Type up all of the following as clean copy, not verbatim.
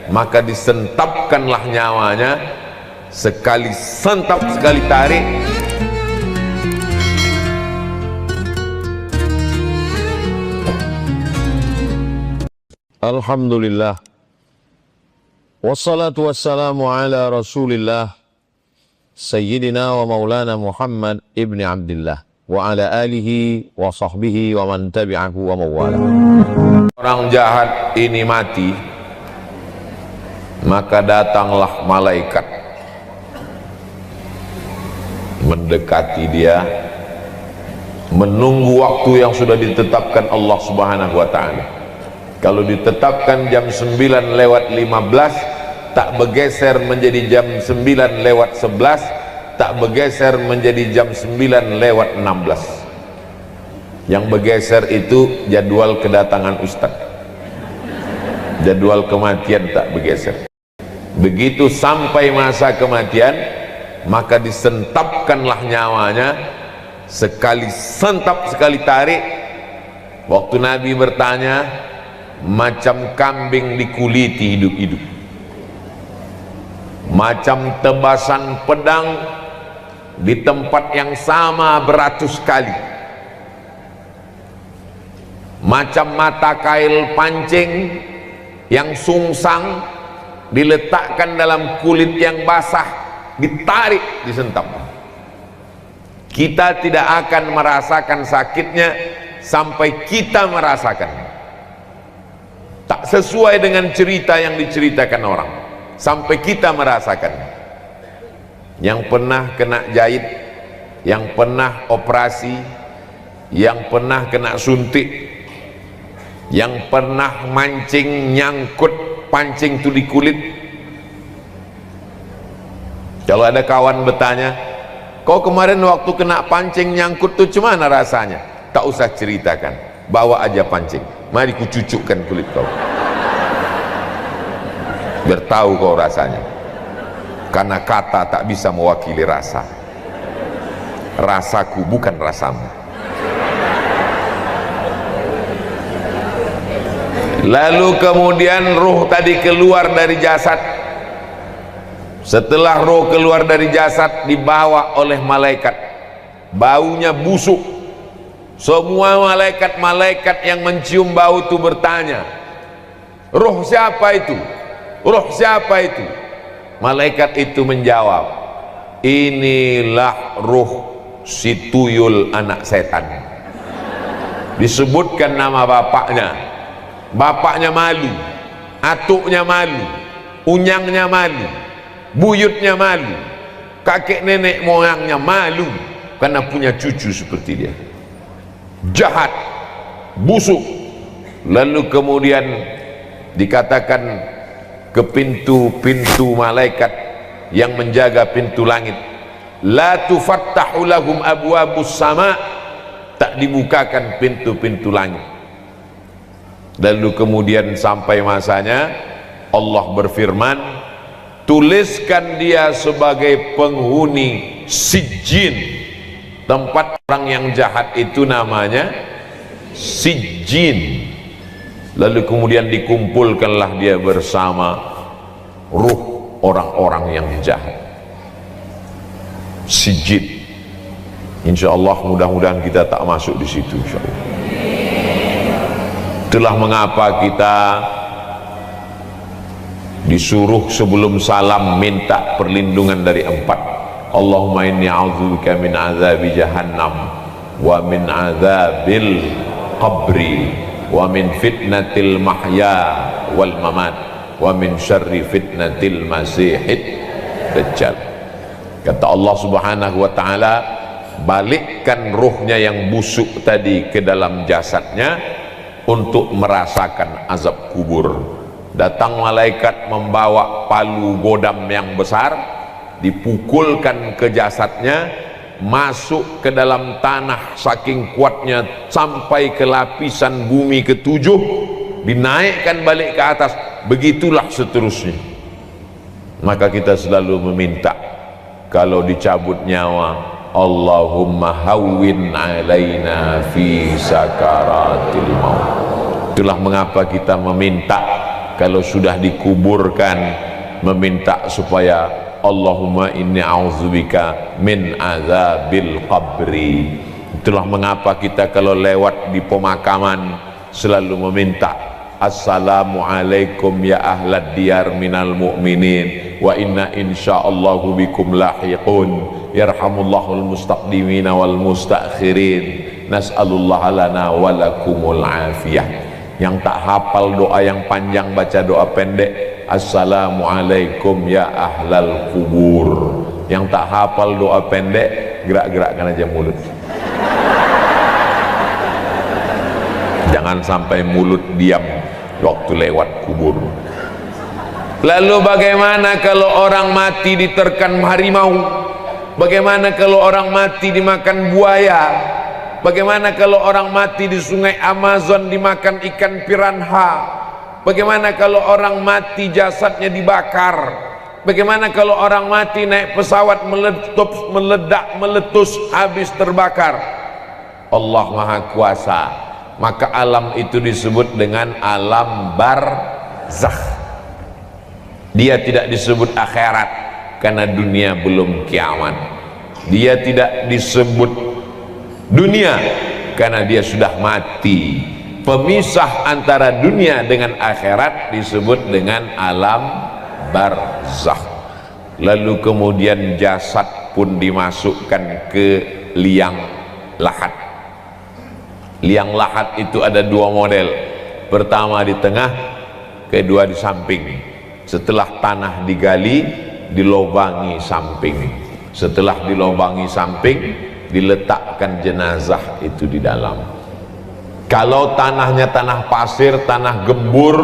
maka disentapkanlah nyawanya, sekali sentap sekali tarik. Alhamdulillah, wassalatu wassalamu ala rasulillah Sayyidina wa maulana Muhammad ibni Abdillah wa ala alihi wa sahbihi wa man tabi'ahu wa mawala. Orang jahat ini mati, maka datanglah malaikat mendekati dia, menunggu waktu yang sudah ditetapkan Allah Subhanahu wa ta'ala. Kalau ditetapkan jam 9:15, tak bergeser menjadi jam 9:11, tak bergeser menjadi jam 9:16. Yang bergeser itu jadwal kedatangan ustaz, jadwal kematian tak bergeser. Begitu sampai masa kematian, maka disentapkanlah nyawanya, sekali sentap sekali tarik. Waktu Nabi bertanya, macam kambing dikuliti hidup-hidup, macam tebasan pedang di tempat yang sama beratus kali, macam mata kail pancing yang sungsang diletakkan dalam kulit yang basah, ditarik, disentap. Kita tidak akan merasakan sakitnya sampai kita merasakan. Tak sesuai dengan cerita yang diceritakan orang, sampai kita merasakan. Yang pernah kena jahit, yang pernah operasi, yang pernah kena suntik, yang pernah mancing nyangkut pancing itu di kulit. Kalau ada kawan bertanya, kau kemarin waktu kena pancing nyangkut tuh gimana rasanya? Tak usah ceritakan, bawa aja pancing, mari ku cucukkan kulit kau, biar tahu kau rasanya. Karena kata tak bisa mewakili rasa, rasaku bukan rasamu. Lalu kemudian ruh tadi keluar dari jasad. Setelah ruh keluar dari jasad, dibawa oleh malaikat, baunya busuk. Semua malaikat-malaikat yang mencium bau itu bertanya, ruh siapa itu? Ruh siapa itu? Malaikat itu menjawab, inilah ruh si tuyul anak setan. Disebutkan nama bapaknya. Bapaknya malu, atuknya malu, unyangnya malu, buyutnya malu, kakek nenek moyangnya malu karena punya cucu seperti dia. Jahat, busuk. Lalu kemudian dikatakan ke pintu-pintu malaikat yang menjaga pintu langit, la tufattahu lahum abwabus sama, tak dibukakan pintu-pintu langit. Lalu kemudian sampai masanya, Allah berfirman, tuliskan dia sebagai penghuni Sijjin. Tempat orang yang jahat itu namanya Sijjin. Lalu kemudian dikumpulkanlah dia bersama ruh orang-orang yang jahat. Sijjin. Insyaallah mudah-mudahan kita tak masuk di situ, insyaallah. Itulah mengapa kita disuruh sebelum salam minta perlindungan dari 4. Allahumma inni a'udzubika min azabi jahannam wa min azabil qabri wa min fitnatil mahya wal mamat wa min syarri fitnatil masihid dajjal. Kata Allah Subhanahu wa ta'ala, balikkan ruhnya yang busuk tadi ke dalam jasadnya untuk merasakan azab kubur. Datang malaikat membawa palu godam yang besar, dipukulkan ke jasadnya, masuk ke dalam tanah saking kuatnya sampai ke lapisan bumi ke-7, dinaikkan balik ke atas, begitulah seterusnya. Maka kita selalu meminta kalau dicabut nyawa, Allahumma hawwin alaina fi sakaratil maut. Itulah mengapa kita meminta kalau sudah dikuburkan meminta supaya Allahumma inni a'udzubika min azabil qabri. Itulah mengapa kita kalau lewat di pemakaman selalu meminta assalamualaikum ya ahlad diyar minal mu'minin wa inna insyaallahu bikum lahiqun yarhamullahul mustaqdimina wal mustakhirin nas'alullah lana walakumul afiyah. Yang tak hafal doa yang panjang baca doa pendek assalamualaikum ya ahlal kubur. Yang tak hafal doa pendek gerak-gerakkan aja mulut. Jangan sampai mulut diam waktu lewat kubur. Lalu bagaimana kalau orang mati diterkam harimau? Bagaimana kalau orang mati dimakan buaya? Bagaimana kalau orang mati di sungai Amazon dimakan ikan piranha? Bagaimana kalau orang mati jasadnya dibakar? Bagaimana kalau orang mati naik pesawat meledak, meletus, habis terbakar? Allah Maha Kuasa. Maka alam itu disebut dengan alam barzakh. Dia tidak disebut akhirat karena dunia belum kiamat. Dia tidak disebut dunia karena dia sudah mati. Pemisah antara dunia dengan akhirat disebut dengan alam barzakh. Lalu kemudian jasad pun dimasukkan ke liang lahat. Liang lahat itu ada dua model. Pertama di tengah, kedua di samping. Setelah tanah digali, dilobangi samping. Setelah dilobangi samping, diletakkan jenazah itu di dalam. Kalau tanahnya tanah pasir, tanah gembur,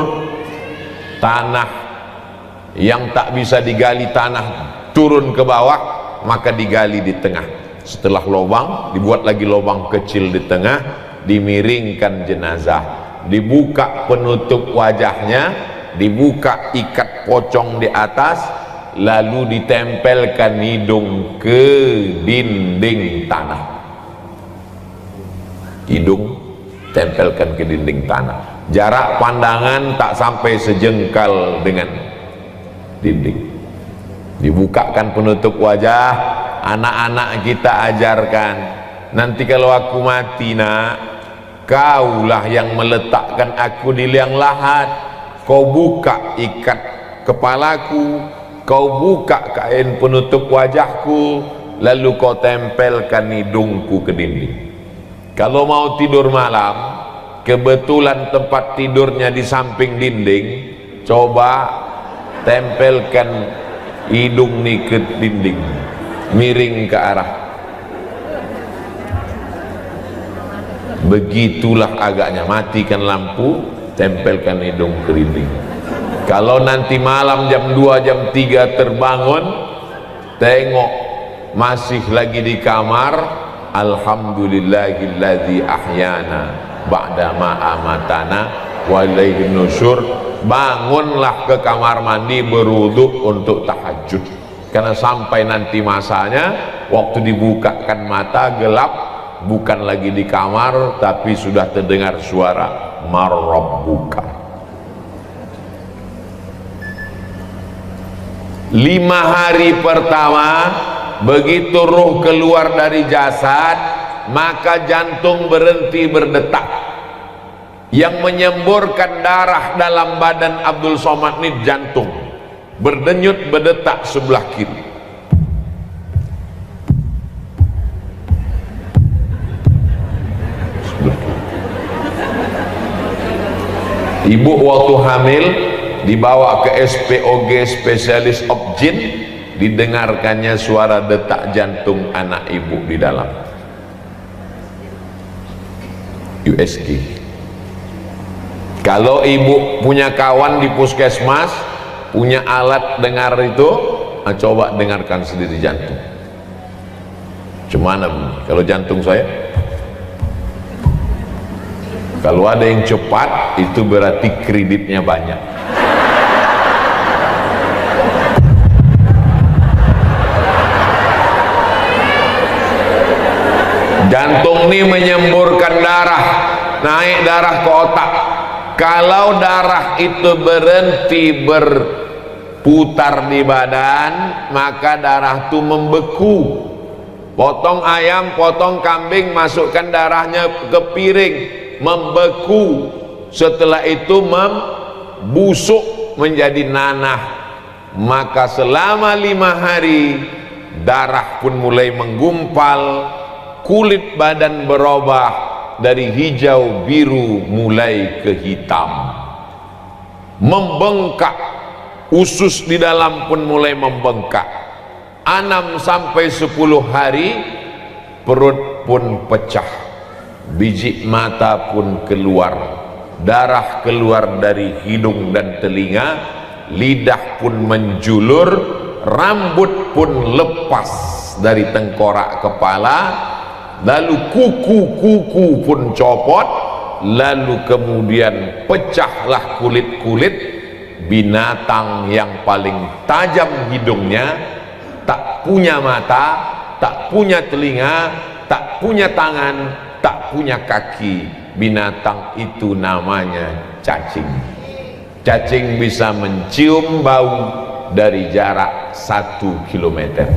tanah yang tak bisa digali, tanah turun ke bawah, maka digali di tengah. Setelah lubang, dibuat lagi lubang kecil di tengah, dimiringkan jenazah, dibuka penutup wajahnya, dibuka ikat pocong di atas, lalu ditempelkan hidung ke dinding tanah. Hidung tempelkan ke dinding tanah, jarak pandangan tak sampai sejengkal dengan dinding. Dibukakan penutup wajah, anak-anak kita ajarkan, nanti kalau aku mati nak, kaulah yang meletakkan aku di liang lahat. Kau buka ikat kepalaku, kau buka kain penutup wajahku, lalu kau tempelkan hidungku ke dinding. Kalau mau tidur malam, kebetulan tempat tidurnya di samping dinding, coba tempelkan hidung nih ke dinding, miring ke arah. Begitulah agaknya. Matikan lampu, tempelkan hidung ke dinding. Kalau nanti malam jam 2, jam 3 terbangun, tengok masih lagi di kamar, alhamdulillahilladzi ahyana ba'dama amatana wa ilaihin nusyur. Bangunlah ke kamar mandi, berwudu untuk tahajud, karena sampai nanti masanya waktu dibukakan mata gelap, bukan lagi di kamar tapi sudah terdengar suara marrabbuka. 5 hari pertama begitu ruh keluar dari jasad, maka jantung berhenti berdetak. Yang menyemburkan darah dalam badan Abdul Somad ini jantung, berdenyut berdetak sebelah kiri. Ibu waktu hamil dibawa ke SPOG, spesialis obgyn, didengarkannya suara detak jantung anak ibu di dalam USG. Kalau ibu punya kawan di puskesmas punya alat dengar itu, coba dengarkan sendiri jantung. Cuman kalau jantung saya, kalau ada yang cepat itu berarti kreditnya banyak. Jantung ini menyemburkan darah, naik darah ke otak. kalau darah itu berhenti berputar di badan, maka darah itu membeku. Potong ayam, potong kambing, masukkan darahnya ke piring, membeku. Setelah itu membusuk menjadi nanah. Maka selama 5 hari darah pun mulai menggumpal, kulit badan berubah dari hijau biru mulai ke hitam, membengkak, usus di dalam pun mulai membengkak. 6 sampai 10 hari perut pun pecah, biji mata pun keluar, darah keluar dari hidung dan telinga, lidah pun menjulur, rambut pun lepas dari tengkorak kepala, lalu kuku-kuku pun copot, lalu kemudian pecahlah kulit-kulit. Binatang yang paling tajam hidungnya, tak punya mata, tak punya telinga, tak punya tangan, tak punya kaki. Binatang itu namanya cacing. Cacing bisa mencium bau dari jarak 1 kilometer.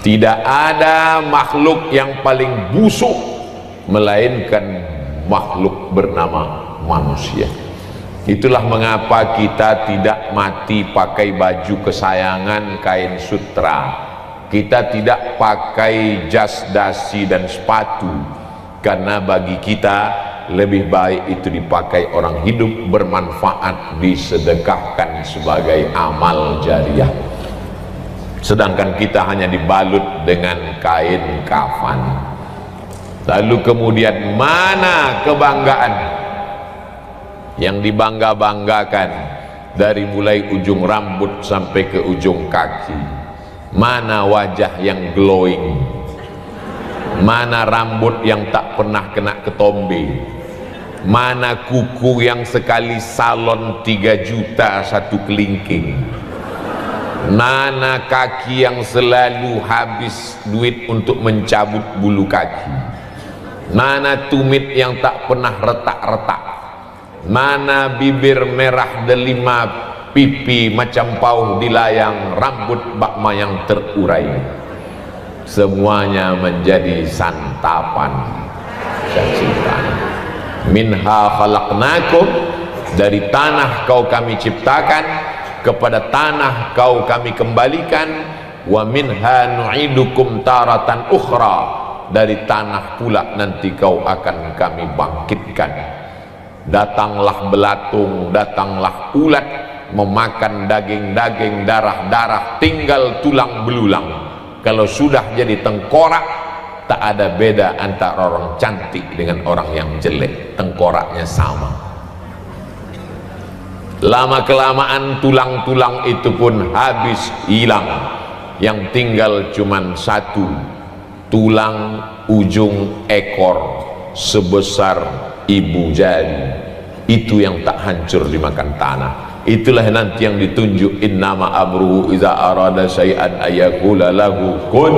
Tidak ada makhluk yang paling busuk melainkan makhluk bernama manusia. Itulah mengapa kita tidak mati pakai baju kesayangan kain sutra, kita tidak pakai jas dasi dan sepatu, karena bagi kita lebih baik itu dipakai orang hidup, bermanfaat, disedekahkan sebagai amal jariah. Sedangkan kita hanya dibalut dengan kain kafan. Lalu kemudian mana kebanggaan yang dibangga-banggakan dari mulai ujung rambut sampai ke ujung kaki? Mana wajah yang glowing? Mana rambut yang tak pernah kena ketombe? Mana kuku yang sekali salon 3 juta 1 kelingking? Mana kaki yang selalu habis duit untuk mencabut bulu kaki? Mana tumit yang tak pernah retak-retak? Mana bibir merah delima, pipi macam pauh dilayang, rambut bakma yang terurai? Semuanya menjadi santapan cacing. Minha khalaqnakum, dari tanah kau kami ciptakan, kepada tanah kau kami kembalikan. Wa minha nu'idukum taratan ukhra, dari tanah pula nanti kau akan kami bangkitkan. Datanglah belatung, datanglah ulat, memakan daging-daging, darah-darah, tinggal tulang belulang. Kalau sudah jadi tengkorak, tak ada beda antara orang cantik dengan orang yang jelek, tengkoraknya sama. Lama kelamaan tulang-tulang itu pun habis, hilang. Yang tinggal cuman satu, tulang ujung ekor sebesar ibu jari. Itu yang tak hancur dimakan tanah. Itulah nanti yang ditunjuk, innama amruhu iza arada syai'an ayakula lahu kun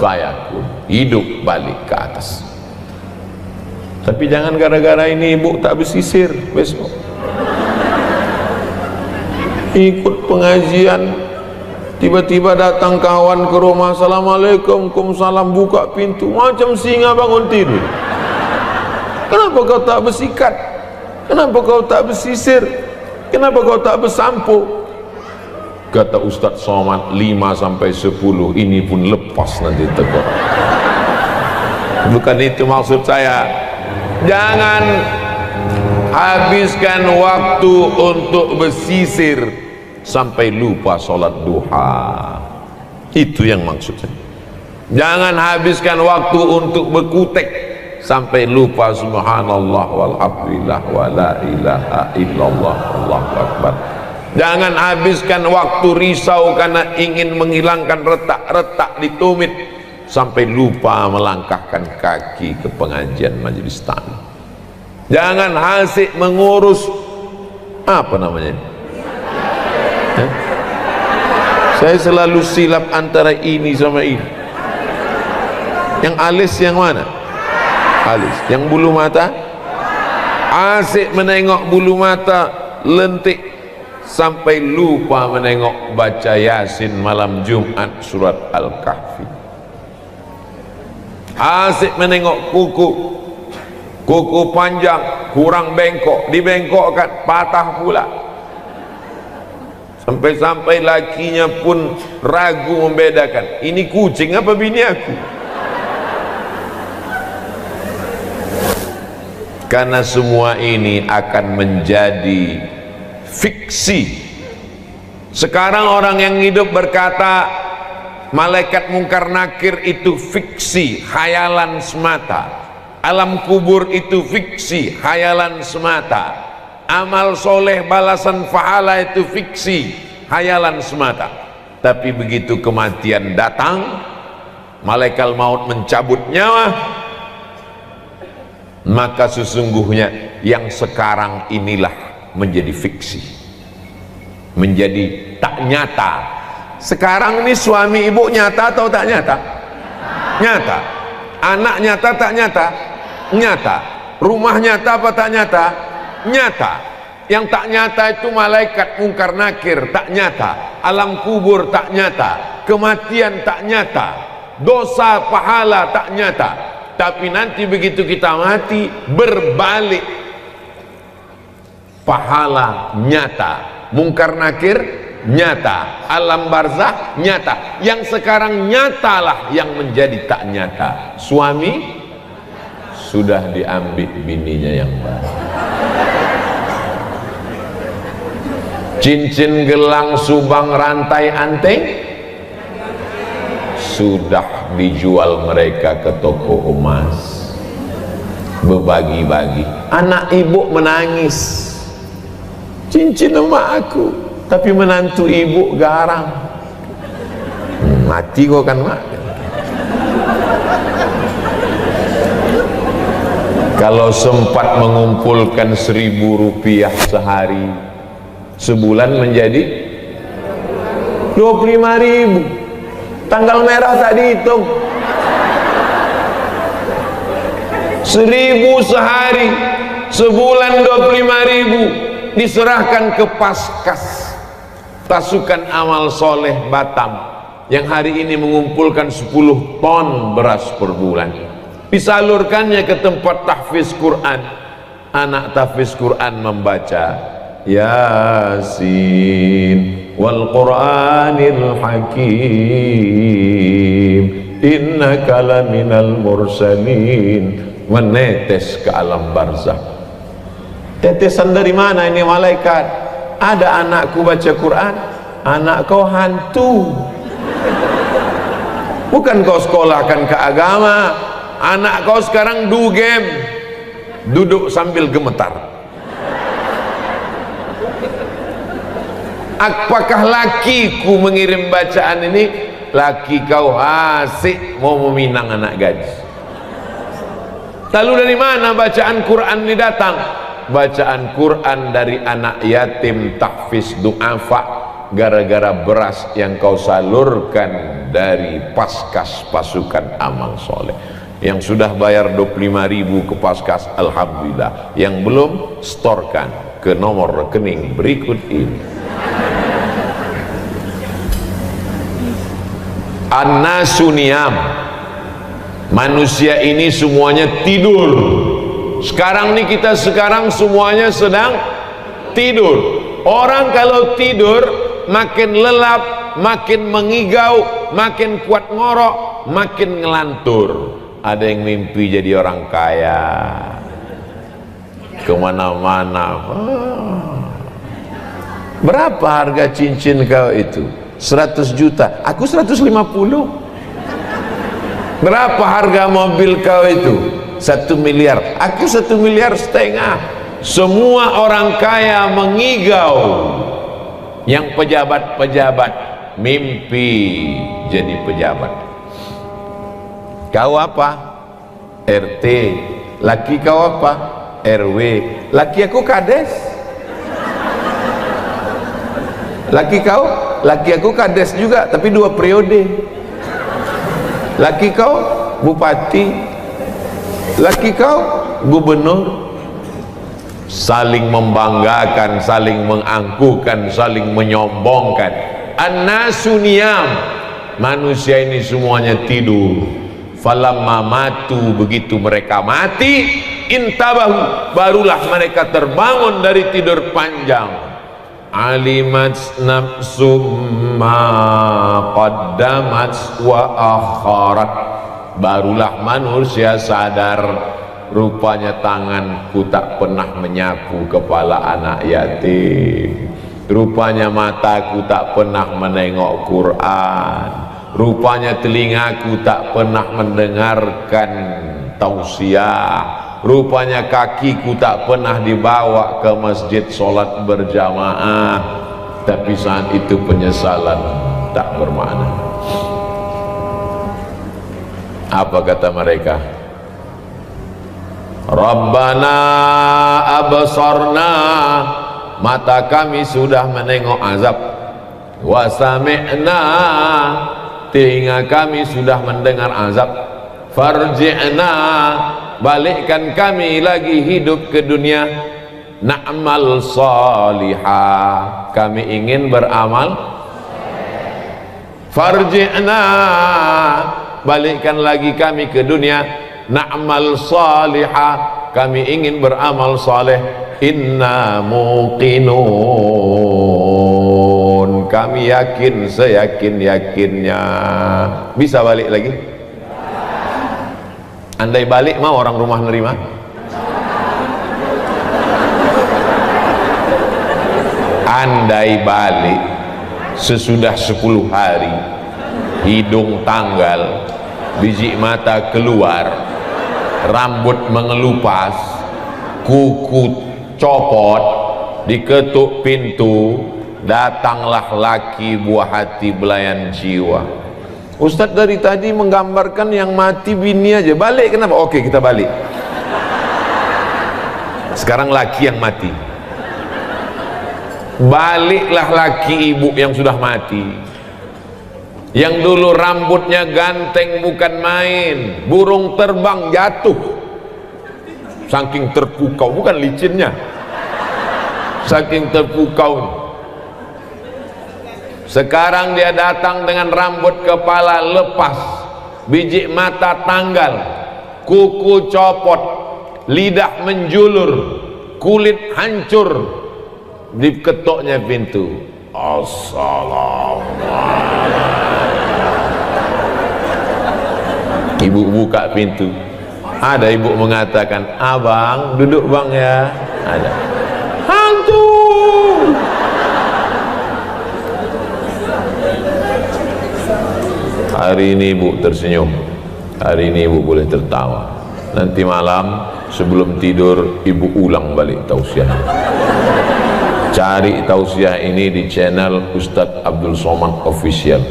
fayakun. Hidup balik ke atas. Tapi jangan gara-gara ini ibu tak bersisir besok ikut pengajian, tiba-tiba datang kawan ke rumah, assalamualaikum, waalaikumsalam, buka pintu macam singa bangun tidur. Kenapa kau tak bersikat? Kenapa kau tak bersisir? Kenapa kau tak bersampo? Kata Ustaz Somad, 5 sampai 10 ini pun lepas nanti tegur. Bukan itu maksud saya. Jangan habiskan waktu untuk bersisir sampai lupa sholat duha. Itu yang maksudnya. Jangan habiskan waktu untuk berkutek sampai lupa subhanallah walhamdulillah wa la ilaha illallah Allahu akbar. Jangan habiskan waktu risau karena ingin menghilangkan retak-retak di tumit sampai lupa melangkahkan kaki ke pengajian majelis taklim. Jangan hasik mengurus apa namanya ini? Saya selalu silap antara ini sama ini. Yang alis yang mana? Alis. Yang bulu mata? Asik menengok bulu mata lentik sampai lupa menengok baca Yasin malam Jumat surat Al-Kahfi. Asik menengok kuku panjang kurang bengkok, dibengkokkan patah pula. Sampai-sampai lakinya pun ragu membedakan, ini kucing apa bini aku. Karena semua ini akan menjadi fiksi. Sekarang orang yang hidup berkata malaikat mungkar nakir itu fiksi, khayalan semata. Alam kubur itu fiksi, khayalan semata. Amal soleh balasan pahala itu fiksi, khayalan semata. Tapi begitu kematian datang, malaikat maut mencabut nyawa, maka sesungguhnya yang sekarang inilah menjadi fiksi, menjadi tak nyata. Sekarang ini suami ibu nyata atau tak nyata? Nyata. Anak nyata tak nyata? Nyata. Rumah nyata apa tak nyata? Nyata. Yang tak nyata itu malaikat mungkar nakir, tak nyata. Alam kubur tak nyata. Kematian tak nyata. Dosa pahala tak nyata. Tapi nanti begitu kita mati, berbalik, pahala nyata, mungkar nakir nyata, alam barzah nyata. Yang sekarang nyatalah yang menjadi tak nyata. Suami sudah diambil bininya yang baru. Cincin, gelang, subang, rantai, anting sudah dijual mereka ke toko emas, berbagi-bagi. Anak ibu menangis, cincin emak aku, tapi menantu ibu garang. Mati kok kan mak. Kalau sempat mengumpulkan 1.000 rupiah sehari, sebulan menjadi 25.000. Tanggal merah tak dihitung. 1.000 sehari, sebulan 25.000, diserahkan ke Paskas, pasukan amal soleh Batam, yang hari ini mengumpulkan 10 ton beras per bulan. Disalurkannya ke tempat tahfiz Quran. Anak tahfiz Quran membaca Yasin wal Qur'anil Hakim innaka laminal mursalin, menetes ke alam barzah. Tetesan dari mana ini malaikat? Ada anakku baca Quran, anak kau hantu. Bukan kau sekolahkan ke agama, anak kau sekarang do game, duduk sambil gemetar. Apakah lakiku mengirim bacaan ini? Laki kau asik mau meminang anak gadis. Lalu dari mana bacaan Quran ini datang? Bacaan Quran dari anak yatim tahfiz du'afa, gara-gara beras yang kau salurkan dari Paskas pasukan amal soleh. Yang sudah bayar 25.000 ke Paskas, alhamdulillah. Yang belum, storkan ke nomor rekening berikut ini. An-nasu niyam, manusia ini semuanya tidur. Sekarang nih kita semuanya sedang tidur. Orang kalau tidur makin lelap, makin mengigau, makin kuat ngorok, makin ngelantur. Ada yang mimpi jadi orang kaya, kemana-mana. Berapa harga cincin kau itu? 100 juta, aku 150. Berapa harga mobil kau itu? 1 miliar, aku 1,5 miliar. Semua orang kaya mengigau. Yang pejabat-pejabat mimpi jadi pejabat. Kau apa? RT. Laki kau apa? RW. Laki aku kades. Laki kau? Laki aku kades juga, tapi 2 periode. Laki kau bupati, laki kau gubernur. saling membanggakan, saling mengangkuhkan, saling menyombongkan. An-nasu niyam, manusia ini semuanya tidur. Falamma matu, begitu mereka mati, intabahu, barulah mereka terbangun dari tidur panjang. Alimat nafsum ma qaddamat wa akharat, barulah manusia sadar, rupanya tanganku tak pernah menyapu kepala anak yatim, rupanya mataku tak pernah menengok Quran, rupanya telingaku tak pernah mendengarkan tausiah, rupanya kakiku tak pernah dibawa ke masjid sholat berjamaah. Tapi saat itu penyesalan tak bermakna. Apa kata mereka? Rabbana absarna, mata kami sudah menengok azab. Wa sami'na, telinga kami sudah mendengar azab. Farji'na, balikkan kami lagi hidup ke dunia. Na'mal salihah, kami ingin beramal. Farji'na, balikkan lagi kami ke dunia. Na'mal salihah, kami ingin beramal saleh. Inna muqinun, kami yakin seyakin-yakinnya. Bisa balik lagi? Andai balik mau orang rumah nerima? Andai balik sesudah 10 hari, hidung tanggal, biji mata keluar, rambut mengelupas, kuku copot, diketuk pintu, datanglah laki buah hati belayan jiwa. Ustadz dari tadi menggambarkan yang mati bini aja, balik kenapa? Oke, kita balik. Sekarang laki yang mati. Baliklah laki ibu yang sudah mati, yang dulu rambutnya ganteng bukan main, burung terbang jatuh saking terpukau, bukan licinnya, saking terpukau. Sekarang dia datang dengan rambut kepala lepas, biji mata tanggal, kuku copot, lidah menjulur, kulit hancur. Diketoknya pintu. Assalamualaikum. Ibu buka pintu. Ada ibu mengatakan, abang duduk bang ya. Ada. Hantu. Hari ini ibu tersenyum, hari ini ibu boleh tertawa. Nanti malam sebelum tidur ibu ulang balik tausiah. Cari tausiah ini di channel Ustadz Abdul Somad Official.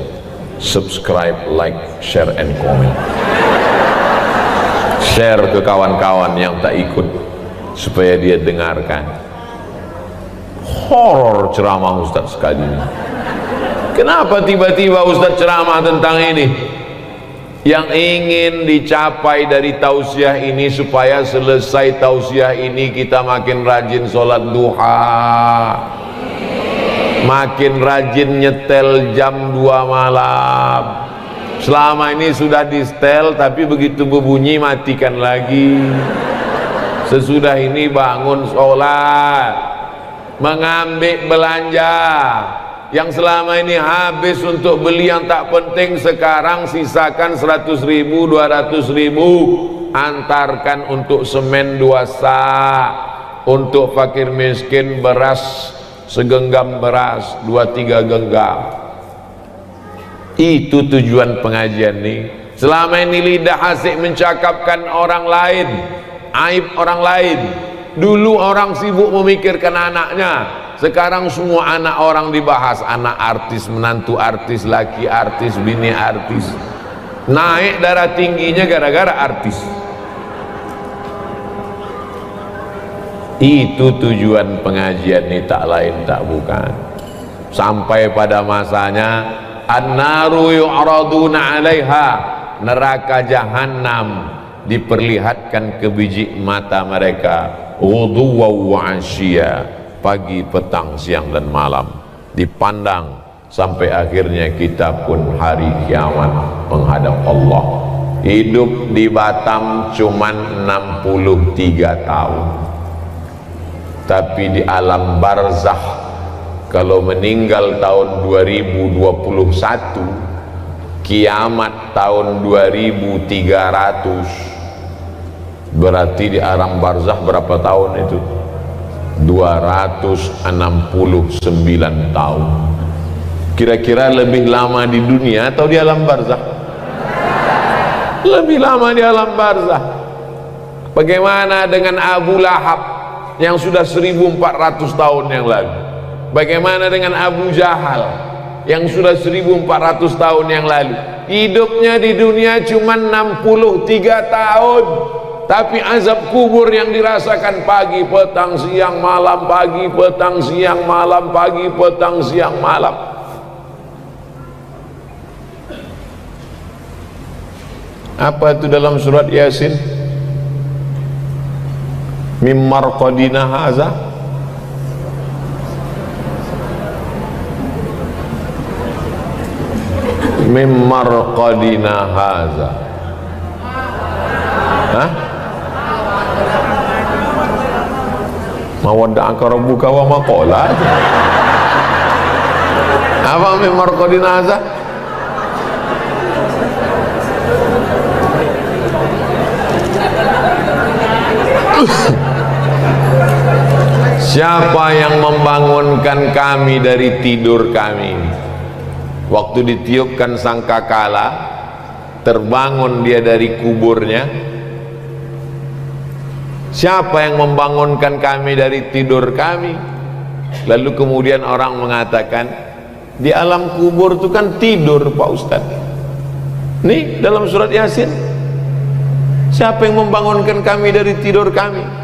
Subscribe, like, share, and comment. Share ke kawan-kawan yang tak ikut supaya dia dengarkan. Horor ceramah Ustadz sekali ini. Kenapa tiba-tiba Ustadz ceramah tentang ini? Yang ingin dicapai dari tausiah ini, supaya selesai tausiah ini kita makin rajin sholat duha, makin rajin nyetel jam 2 malam. Selama ini sudah di setel, tapi begitu berbunyi matikan lagi. Sesudah ini bangun sholat, mengambil belanja yang selama ini habis untuk beli yang tak penting, sekarang sisakan 100.000, 200.000, antarkan untuk semen 2 sak, untuk fakir miskin beras segenggam beras, 2-3 genggam. Itu tujuan pengajian ini. Selama ini lidah asik mencakapkan orang lain, aib orang lain. Dulu orang sibuk memikirkan anaknya, sekarang semua anak orang dibahas. Anak artis, menantu artis, laki artis, bini artis. Naik darah tingginya gara-gara artis. Itu tujuan pengajian ini, tak lain tak bukan. Sampai pada masanya, an-naru yu'raduna 'alaiha, neraka jahanam diperlihatkan ke biji mata mereka. ghuduwan wa 'ashya, pagi, petang, siang dan malam, dipandang sampai akhirnya kita pun hari kiamat menghadap Allah. Hidup di Batam cuman 63 tahun, tapi di alam barzakh kalau meninggal tahun 2021, kiamat tahun 2300, berarti di alam barzakh berapa tahun itu? 269 tahun. Kira-kira lebih lama di dunia atau di alam barzakh? Lebih lama di alam barzakh. Bagaimana dengan Abu Lahab yang sudah 1400 tahun yang lalu? Bagaimana dengan Abu Jahal yang sudah 1400 tahun yang lalu? Hidupnya di dunia cuma 63 tahun, tapi azab kubur yang dirasakan pagi, petang, siang, malam, pagi, petang, siang, malam, pagi, petang, siang, malam. Apa itu dalam surat Yasin? Mim marqadina haza, mim marqadina haza. Hah? Mawadda'aka rabbuka wa ma qala. Apa mim marqadina haza? Siapa yang membangunkan kami dari tidur kami? Waktu ditiupkan sangkakala, terbangun dia dari kuburnya. Siapa yang membangunkan kami dari tidur kami? Lalu kemudian orang mengatakan, di alam kubur itu kan tidur Pak Ustadz. Nih dalam surat Yasin, siapa yang membangunkan kami dari tidur kami?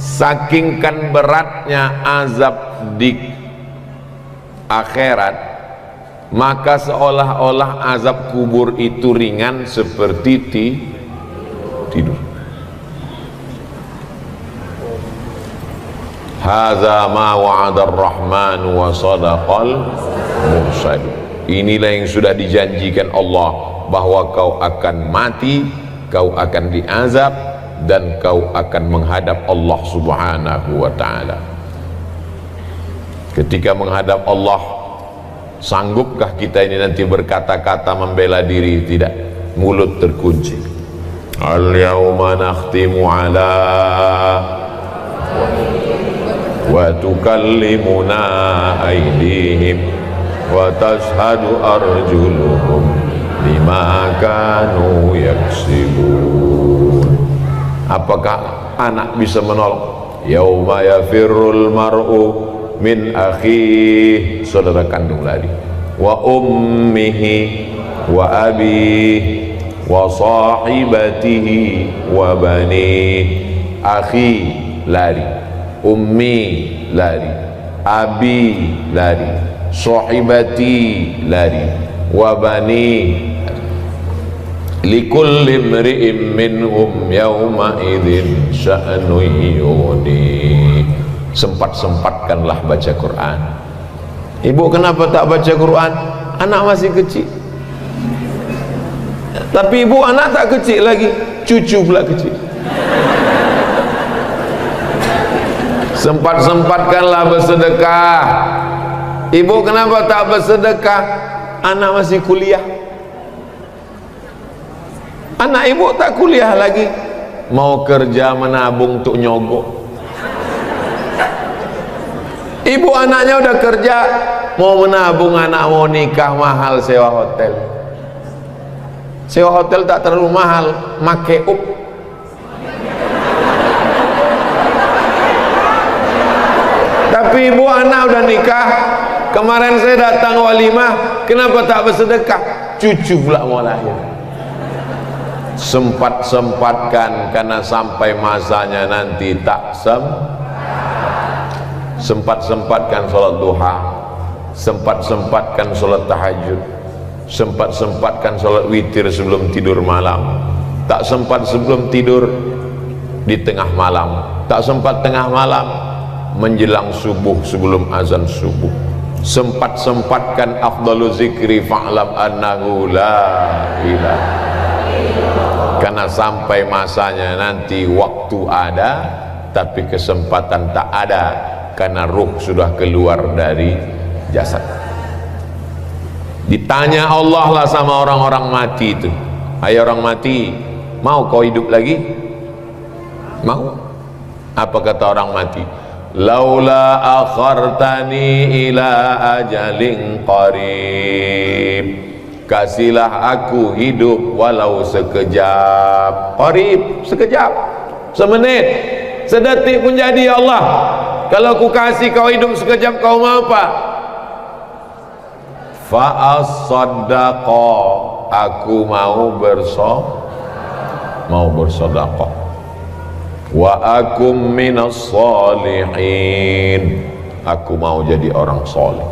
Saking kan beratnya azab di akhirat, maka seolah-olah azab kubur itu ringan seperti tidur. Hadza ma wa'ada ar-rahman wa sadaqal mursal. Inilah yang sudah dijanjikan Allah, bahwa kau akan mati, kau akan diazab, dan kau akan menghadap Allah subhanahu wa ta'ala. Ketika menghadap Allah, sanggupkah kita ini nanti berkata-kata membela diri? Tidak, mulut terkunci. Al-yawma nakhtimu ala wa tukallimuna aydihim wa tashhadu arjuluhum bima kanu yaksibun. Apakah anak bisa menolong? Yauma yafirrul mar'u min akhih, saudara kandung lari, wa ummihi wa abihi wa sahibatihi wa bani. Akhi lari, ummi lari, abi lari, sahibati lari, wa bani. Likulli imri'in minhum yawma idzin sya'nu yughni. Sempat-sempatkanlah baca Quran. Ibu kenapa tak baca Quran? Anak masih kecil. Tapi ibu anak tak kecil lagi, cucu pula kecil. Sempat-sempatkanlah bersedekah. Ibu kenapa tak bersedekah? Anak masih kuliah. Anak ibu tak kuliah lagi, mau kerja menabung untuk nyogok. Ibu anaknya udah kerja, mau menabung, anak mau nikah, mahal sewa hotel. Sewa hotel tak terlalu mahal, make up. Tapi ibu anak udah nikah, kemarin saya datang walimah, kenapa tak bersedekah? Cucu pula mau lahir. Sempat-sempatkan, karena sampai masanya nanti tak sempat-sempatkan sholat duha, sempat-sempatkan sholat tahajud, sempat-sempatkan sholat witir sebelum tidur malam. Tak sempat sebelum tidur, di tengah malam, tak sempat tengah malam, menjelang subuh sebelum azan subuh. Sempat-sempatkan afdalu zikri fa'lam annahu la ilaha, karena sampai masanya nanti waktu ada tapi kesempatan tak ada, karena ruh sudah keluar dari jasad. Ditanya Allah lah sama orang-orang mati itu, hai orang mati, mau kau hidup lagi? Mau? Apa kata orang mati? Laula akhartani ila ajalin qarib, kasihlah aku hidup walau sekejap. Qarib, sekejap, semenit, sedetik pun jadi. Ya Allah, kalau aku kasih kau hidup sekejap, kau mau apa? Fa'as-saddaqa, aku mau bersedekah. Wa akum minas salihin, aku mau jadi orang soleh.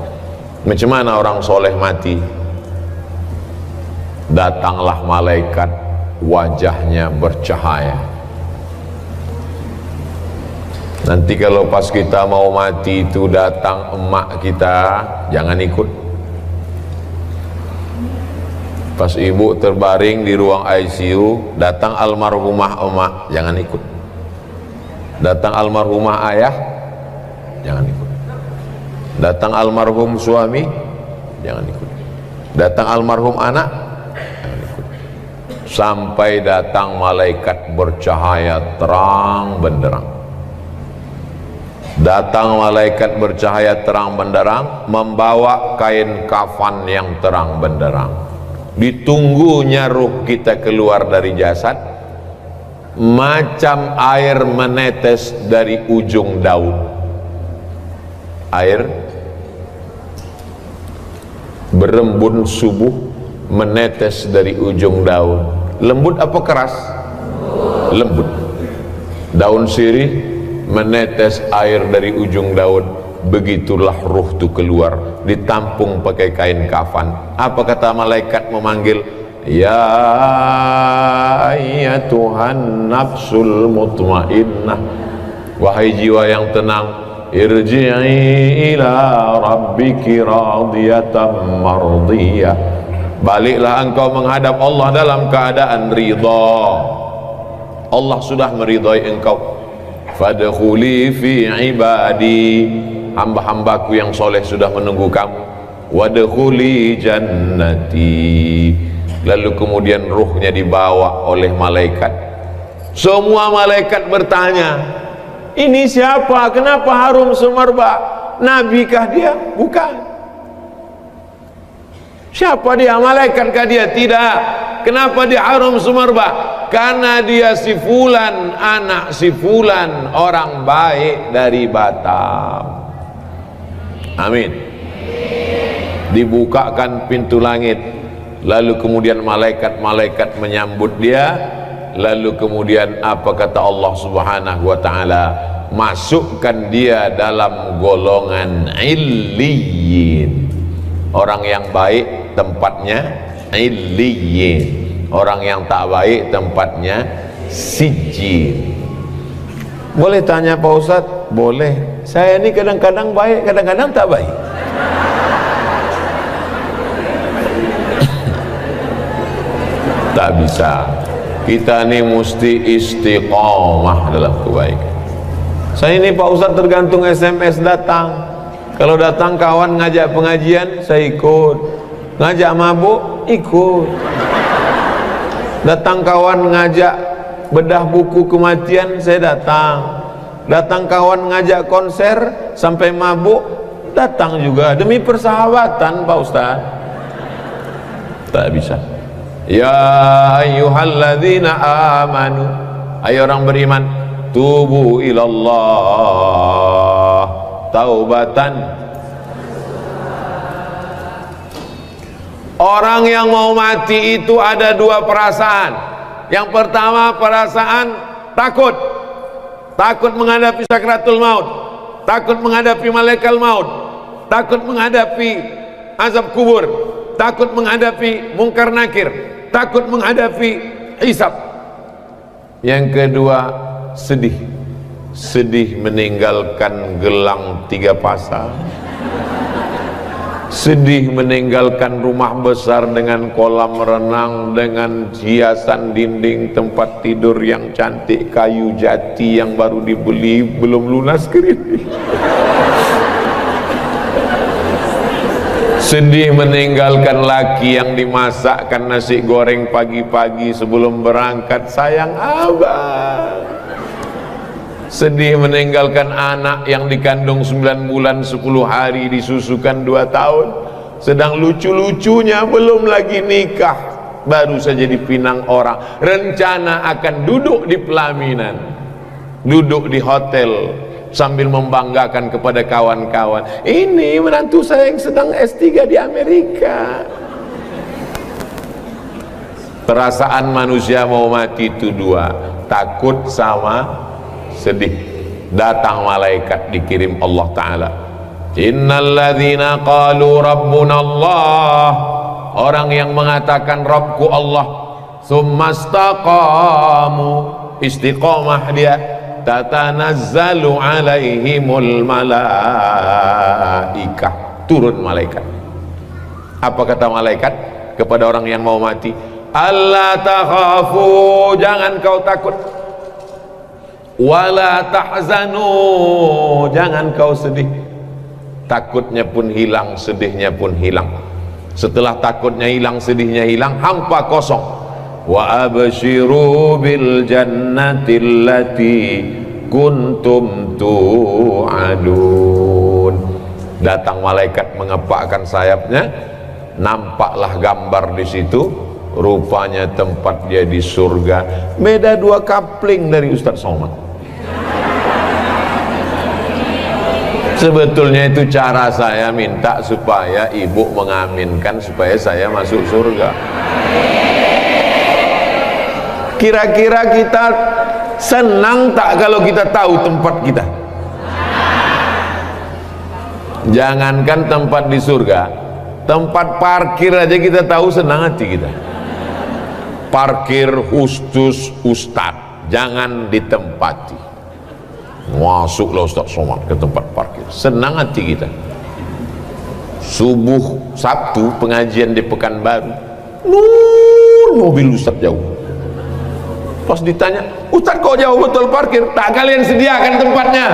Macam mana orang soleh mati? Datanglah malaikat, wajahnya bercahaya. Nanti kalau pas kita mau mati itu datang emak kita, jangan ikut. Pas ibu terbaring di ruang ICU, datang almarhumah emak, jangan ikut. Datang almarhumah ayah, jangan ikut. Datang almarhum suami, jangan ikut. Datang almarhum anak, jangan ikut. Sampai datang malaikat bercahaya terang benderang. Datang malaikat bercahaya terang benderang, membawa kain kafan yang terang benderang. Ditunggunya ruh kita keluar dari jasad, macam air menetes dari ujung daun. Air berembun subuh menetes dari ujung daun. Lembut apa keras? Lembut. Daun sirih menetes air dari ujung daun. Begitulah ruh itu keluar, ditampung pakai kain kafan. Apa kata malaikat memanggil? Ya ayyatuhan nafsul mutmainnah, wahai jiwa yang tenang, irji'i ila rabbiki radiyatan mardiyah, baliklah engkau menghadap Allah dalam keadaan ridha. Allah sudah meridhai engkau. Fadkhuli fi ibadi, hamba-hambaku yang soleh sudah menunggu kamu. Wadkhuli jannati, lalu kemudian ruhnya dibawa oleh malaikat. Semua malaikat bertanya, ini siapa? Kenapa harum semerbak? Nabikah dia? Bukan. Siapa dia? Malaikatkah dia? Tidak. Kenapa dia harum semerbak? Karena dia si fulan, anak si fulan, orang baik dari Batam. Amin. Dibukakan pintu langit, lalu kemudian malaikat-malaikat menyambut dia. Lalu kemudian apa kata Allah Subhanahu wa taala? Masukkan dia dalam golongan illiyin. Orang yang baik tempatnya illiyin, orang yang tak baik tempatnya sijjin. Boleh tanya Pak Ustadz? Boleh. Saya ini kadang-kadang baik, kadang-kadang tak baik. Tak bisa. Kita ini mesti istiqomah dalam kebaikan. Saya ini Pak Ustadz tergantung SMS datang. Kalau datang kawan ngajak pengajian, saya ikut. Ngajak mabuk, ikut. Datang kawan ngajak bedah buku kematian, saya datang. Datang kawan ngajak konser sampai mabuk, datang juga. Demi persahabatan Pak Ustaz. Tak bisa. Ya ayyuhalladzina amanu, ayo orang beriman, tubu ilallah taubatan. Orang yang mau mati itu ada dua perasaan. Yang pertama perasaan takut. Takut menghadapi sakratul maut, takut menghadapi malaikat maut, takut menghadapi azab kubur, takut menghadapi mungkar nakir, takut menghadapi hisab. Yang kedua sedih. Sedih meninggalkan gelang 3 pasang, sedih meninggalkan rumah besar dengan kolam renang, dengan hiasan dinding tempat tidur yang cantik, kayu jati yang baru dibeli belum lunas kredit. Sedih meninggalkan laki yang dimasakkan nasi goreng pagi-pagi sebelum berangkat, sayang abang. Sedih meninggalkan anak yang dikandung 9 bulan 10 hari, disusukan 2 tahun, sedang lucu-lucunya belum lagi nikah, baru saja dipinang orang, rencana akan duduk di pelaminan, duduk di hotel sambil membanggakan kepada kawan-kawan, ini menantu saya yang sedang S3 di Amerika. Perasaan manusia mau mati itu 2, takut sama sedih. Datang malaikat dikirim Allah Ta'ala, innalladzina qalu rabbuna Allah, orang yang mengatakan Rabbku Allah, tsumma istaqamu, istiqamah dia, tatanazzalu alaihimul malaikah, turun malaikat. Apa kata malaikat kepada orang yang mau mati? Allah takhafu, jangan kau takut, wala tahzanu, jangan kau sedih. Takutnya pun hilang, sedihnya pun hilang. Setelah takutnya hilang, sedihnya hilang, hampa kosong. Wa abshiru bil jannati allati kuntum tu'adun. Datang malaikat mengepakkan sayapnya, nampaklah gambar di situ, rupanya tempat dia di surga. Beda 2 kapling dari Ustadz Somad. Sebetulnya itu cara saya minta supaya ibu mengaminkan supaya saya masuk surga. Kira-kira kita senang tak kalau kita tahu tempat kita? Jangankan tempat di surga, tempat parkir aja kita tahu, senang hati kita. Parkir khusus Ustadz, jangan ditempati. Masuklah Ustadz Somad ke tempat parkir, senang hati kita. Subuh Sabtu pengajian di Pekanbaru, mobil Ustadz jauh. Pas ditanya, Ustadz kok jauh betul parkir? Tak kalian sediakan tempatnya.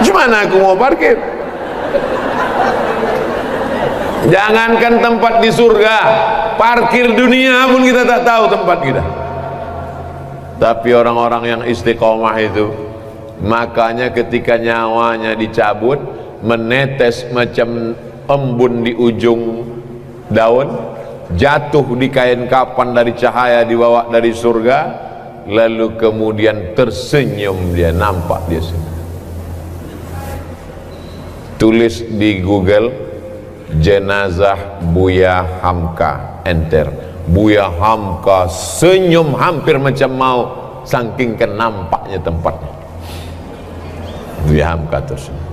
Gimana aku mau parkir? Jangankan tempat di surga, parkir dunia pun kita tak tahu tempat kita. Tapi orang-orang yang istiqomah itu, makanya ketika nyawanya dicabut, menetes macam embun di ujung daun, jatuh di kain kapan dari cahaya dibawa dari surga, lalu kemudian tersenyum dia, nampak dia senyum. Tulis di Google, jenazah Buya Hamka, enter. Buya Hamka senyum hampir macam mau, saking nampaknya tempatnya. Buya Hamka tersenyum.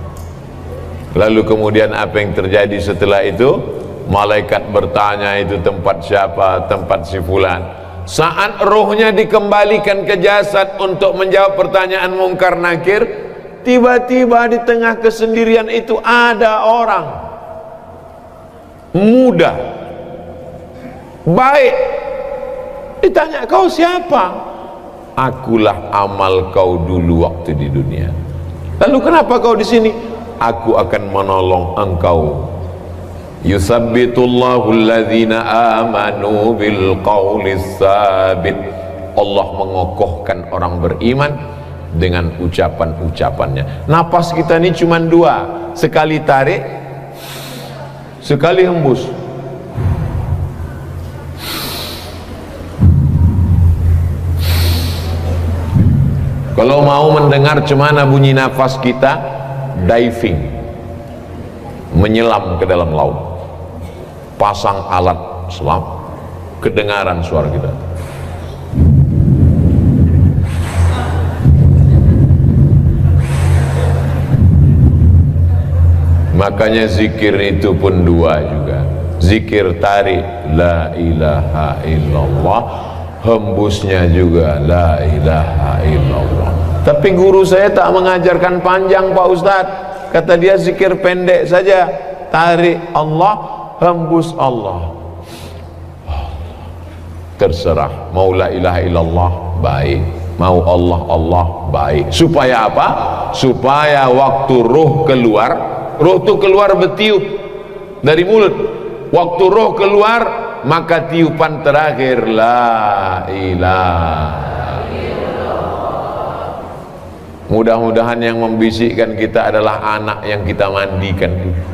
Lalu kemudian apa yang terjadi setelah itu? Malaikat bertanya, itu tempat siapa? Tempat si fulan. Saat rohnya dikembalikan ke jasad untuk menjawab pertanyaan mungkar nakir, tiba-tiba di tengah kesendirian itu ada orang muda, baik. Ditanya, kau siapa? Akulah amal kau dulu waktu di dunia. Lalu kenapa kau di sini? Aku akan menolong engkau. Yusabbitullahu alladhina amanu bil qawlis sabit. Allah mengokohkan orang beriman dengan ucapan-ucapannya. Napas kita ini cuma 2, sekali tarik, sekali hembus. Kalau mau mendengar cemana bunyi nafas kita, diving, menyelam ke dalam laut, pasang alat selam, kedengaran suara kita. Makanya zikir itu pun 2 juga. Zikir tarik, la ilaha illallah, hembusnya juga la ilaha illallah. Tapi guru saya tak mengajarkan panjang Pak Ustadz, kata dia zikir pendek saja, tarik Allah, hembus Allah. Terserah, mau la ilaha illallah baik, mau Allah Allah baik. Supaya apa? Supaya waktu roh keluar, roh itu keluar bertiup dari mulut, waktu roh keluar maka tiupan terakhir la ilaha illallah. Mudah-mudahan yang membisikkan kita adalah anak yang kita mandikan dulu.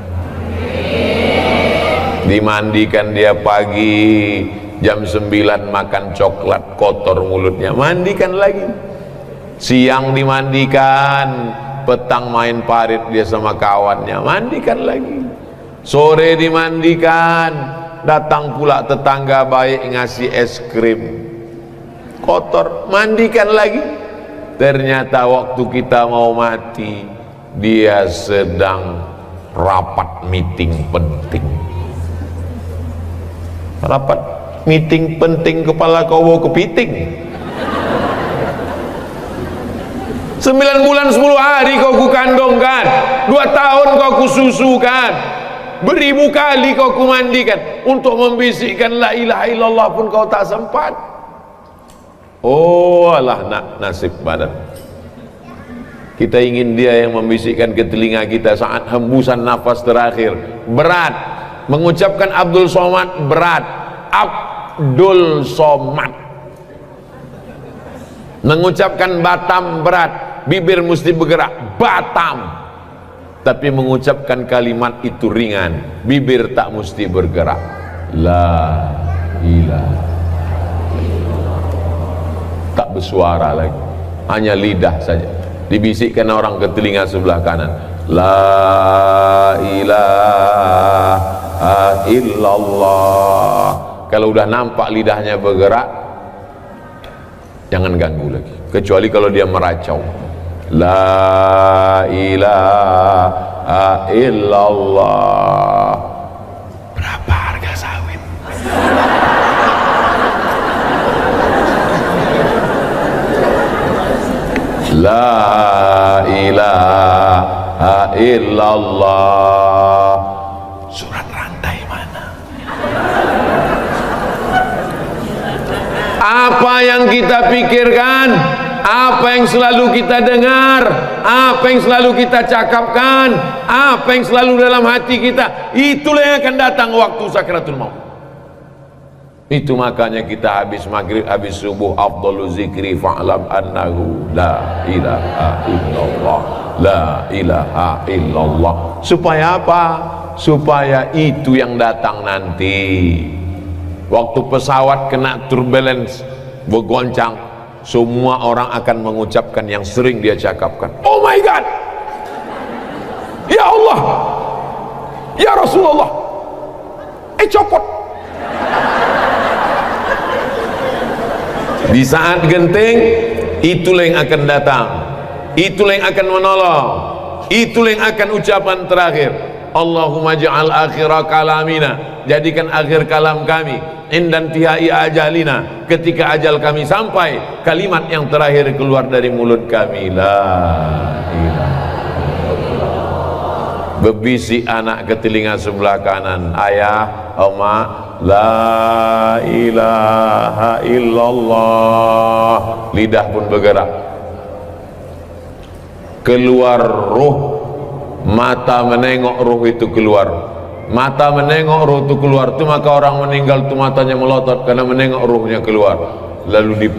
Dimandikan dia pagi jam 9 makan coklat kotor mulutnya, mandikan lagi. Siang dimandikan, petang main parit dia sama kawannya, mandikan lagi. Sore dimandikan, datang pula tetangga baik ngasih es krim, kotor, mandikan lagi. Ternyata waktu kita mau mati, dia sedang rapat meeting penting. Rapat meeting penting, kepala kau bawa kepiting. 9 bulan 10 hari kau kukandongkan, 2 tahun kau kususukan, beribu kali kau kumandikan, untuk membisikkan la ilaha illallah pun kau tak sempat. Oh alah nasib badan. Kita ingin dia yang membisikkan ke telinga kita saat hembusan nafas terakhir. Berat mengucapkan Abdul Somad, berat. Abdul Somad. Mengucapkan Batam berat, bibir mesti bergerak, Batam. Tapi mengucapkan kalimat itu ringan, bibir tak mesti bergerak. La ilaha illallah. Tak bersuara lagi, hanya lidah saja. Dibisikkan orang ke telinga sebelah kanan, la ilaha illallah. Kalau udah nampak lidahnya bergerak, jangan ganggu lagi, kecuali kalau dia meracau. La ilaha illallah. Berapa harga sawit? La ilaha illallah. Surat rantai mana? Apa yang kita pikirkan, apa yang selalu kita dengar, apa yang selalu kita cakapkan, apa yang selalu dalam hati kita, itulah yang akan datang waktu sakratul maut. Itu makanya kita habis maghrib, habis subuh, afdalu zikri fa'lam annahu la ilaha illallah, la ilaha illallah. Supaya apa? Supaya itu yang datang nanti. Waktu pesawat kena turbulence, bergoncang, semua orang akan mengucapkan yang sering dia cakapkan. Oh my God, ya Allah, ya Rasulullah, copot. Di saat genting, itulah yang akan datang, itulah yang akan menolong, itulah yang akan ucapan terakhir. Allahumma ja'al akhira kalamina, jadikan akhir kalam kami, indan tihai ajalina, ketika ajal kami sampai, kalimat yang terakhir keluar dari mulut kami, la ilaha illallah. Bebisik anak ke telinga sebelah kanan, ayah, oma, la ilaha illallah. Lidah pun bergerak, keluar ruh, mata menengok ruh itu keluar. Mata menengok ruh itu keluar, itu maka orang meninggal itu matanya melotot karena menengok ruhnya keluar. Lalu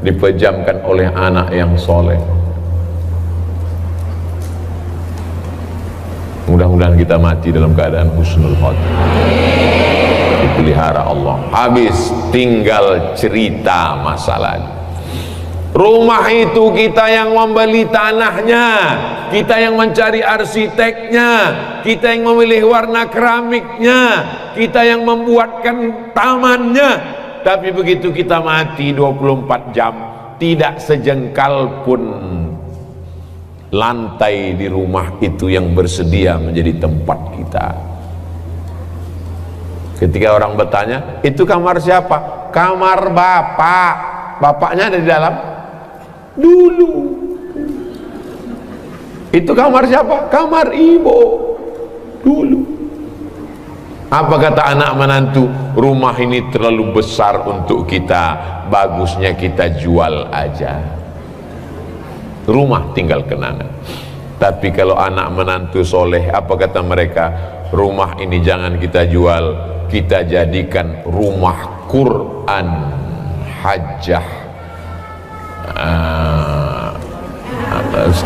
dipejamkan oleh anak yang soleh. Mudah-mudahan kita mati dalam keadaan husnul khotimah, dipelihara Allah. Habis tinggal cerita masa lalu. Rumah itu kita yang membeli tanahnya, kita yang mencari arsiteknya, kita yang memilih warna keramiknya, kita yang membuatkan tamannya. Tapi begitu kita mati 24 jam, tidak sejengkal pun lantai di rumah itu yang bersedia menjadi tempat kita. Ketika orang bertanya, itu kamar siapa? kamar bapak, bapaknya ada di dalam dulu. Itu kamar siapa? Kamar ibu dulu. Apa kata anak menantu? Rumah ini terlalu besar untuk kita, bagusnya kita jual aja. Rumah tinggal kenangan. Tapi kalau anak menantu soleh, apa kata mereka? Rumah ini jangan kita jual, kita jadikan rumah Quran hajjah.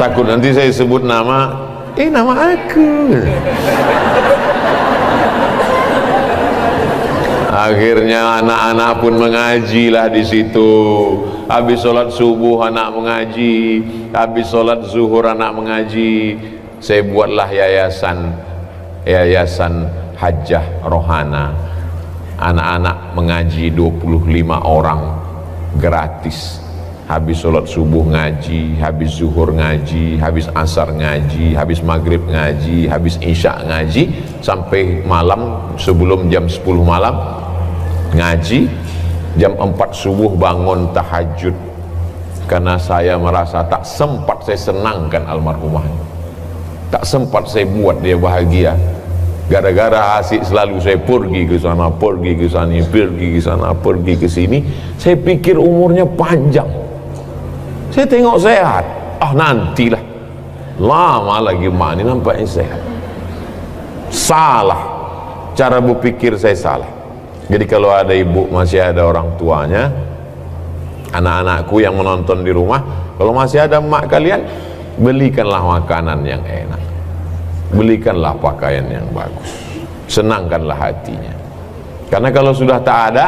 Takut nanti saya sebut nama, nama aku. Akhirnya anak-anak pun mengajilah di situ. Habis sholat subuh anak mengaji, habis sholat zuhur anak mengaji. Saya buatlah yayasan hajjah rohana. Anak-anak mengaji 25 orang gratis. Habis sholat subuh ngaji, habis zuhur ngaji, habis asar ngaji, habis maghrib ngaji, habis isya ngaji, sampai malam sebelum jam 10 malam ngaji, jam 4 subuh bangun tahajud. Karena saya merasa tak sempat saya senangkan almarhumah, tak sempat saya buat dia bahagia. Gara-gara asik selalu saya pergi ke sana, pergi ke sana, pergi ke sana, pergi ke sini. Saya pikir umurnya panjang. Saya tengok sehat, nantilah. Lama lagi mak ini nampaknya sehat. Salah, cara berpikir saya salah. Jadi kalau ada ibu masih ada orang tuanya, anak-anakku yang menonton di rumah, kalau masih ada mak kalian, belikanlah makanan yang enak, belikanlah pakaian yang bagus, senangkanlah hatinya. Karena kalau sudah tak ada,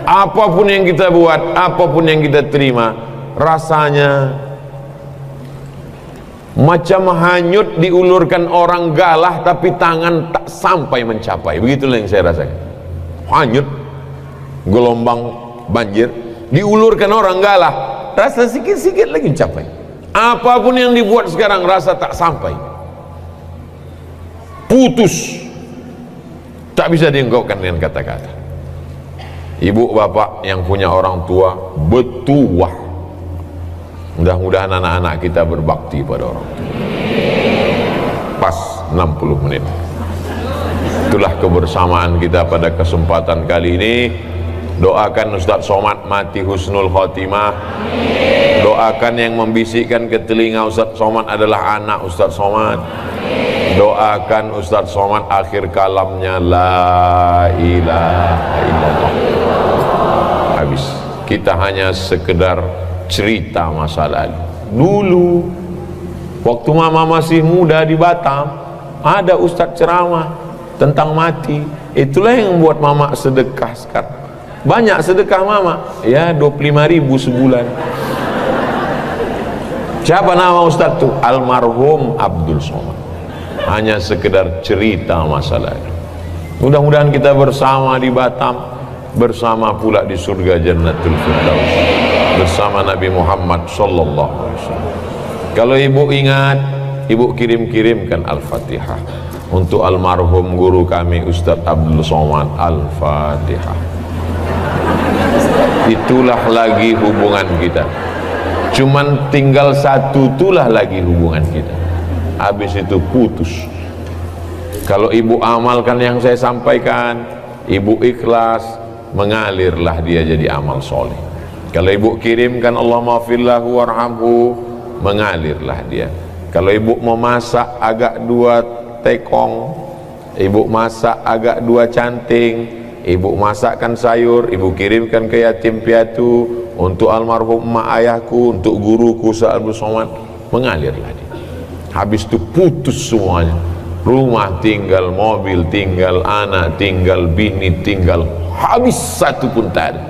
apapun yang kita buat, apapun yang kita terima, rasanya macam hanyut diulurkan orang galah tapi tangan tak sampai mencapai. Begitulah yang saya rasakan. Hanyut, gelombang banjir, diulurkan orang galah, rasa sikit-sikit lagi mencapai. Apapun yang dibuat sekarang rasa tak sampai, putus, tak bisa diungkapkan dengan kata-kata. Ibu bapak yang punya orang tua betuah, mudah-mudahan anak-anak kita berbakti pada orang tua. Pas 60 menit. Itulah kebersamaan kita pada kesempatan kali ini. Doakan Ustaz Somad mati husnul khotimah. Doakan yang membisikkan ke telinga Ustaz Somad adalah anak Ustaz Somad. Doakan Ustaz Somad akhir kalamnya la ilaha illallah. Habis. Kita hanya sekedar cerita masa lalu. Dulu waktu mama masih muda di Batam, ada ustaz ceramah tentang mati. Itulah yang membuat mama sedekah sekarang. Banyak sedekah mama, ya 25.000 sebulan. Siapa nama ustaz itu? Almarhum Abdul Somad. Hanya sekedar cerita masa lalu. Mudah-mudahan kita bersama di Batam, bersama pula di surga Jannatul Firdaus, bersama Nabi Muhammad sallallahu alaihi wasallam. Kalau ibu ingat, ibu kirim-kirimkan Al-Fatihah untuk almarhum guru kami Ustadz Abdul Somad. Al-Fatihah. Itulah lagi hubungan kita. Cuman tinggal satu, itulah lagi hubungan kita. Habis itu putus. Kalau ibu amalkan yang saya sampaikan, ibu ikhlas, mengalirlah dia jadi amal soleh. Kalau ibu kirimkan Allahumma fillahu warhamhu, mengalirlah dia. Kalau ibu mau masak agak 2 tekong, ibu masak agak 2 canting, ibu masakkan sayur, ibu kirimkan ke yatim piatu, untuk almarhum emak ayahku, untuk guruku Abdul Somad, mengalirlah dia. Habis itu putus semuanya. Rumah tinggal, mobil tinggal, anak tinggal, bini tinggal, habis satu pun tak ada.